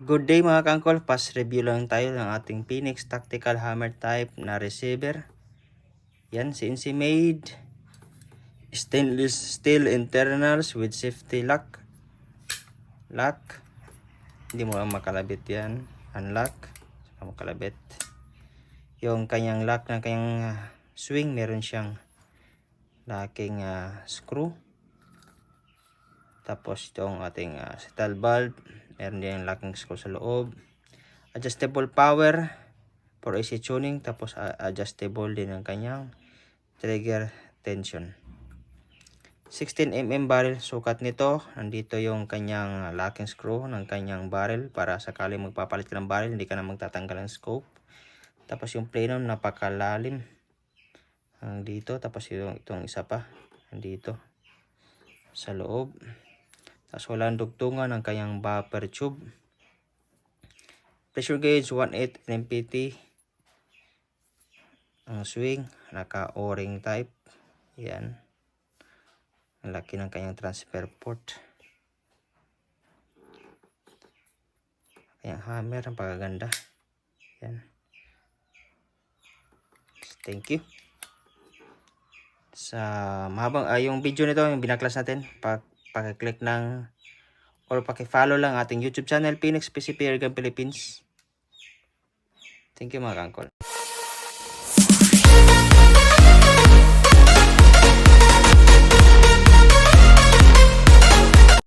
Good day mga kangkol, pass review lang tayo ng ating Phoenix Tactical Hammer type na receiver. Yan, CNC made. Stainless steel internals with safety lock. Hindi mo lang makalabit yan. Unlock. Saka makalabit. Yung kanyang lock ng kanyang swing, meron siyang locking screw. Tapos itong ating steel valve, meron din yung locking screw sa loob. Adjustable power for AC tuning. Tapos adjustable din ang kanyang trigger tension. 16mm barrel sukat nito. Nandito yung kanyang locking screw ng kanyang barrel para sakali magpapalit ka ng barrel, hindi ka na magtatanggal ng scope. Tapos yung plenum napakalalim dito. Tapos itong isa pa nandito sa loob. Tapos walang dugtungan ng kanyang buffer tube. Pressure gauge 1/8 NPT. Ang swing naka O-ring type. Yan. Ang laki ng kanyang transfer port. Kanyang hammer, ang pagaganda. Yan. Thank you. Sa mahabang yung video nito, yung binaklas natin, paki-click ng or paki-follow lang ating YouTube channel, Phoenix PCP Airgun Philippines. Thank you mga kangkol.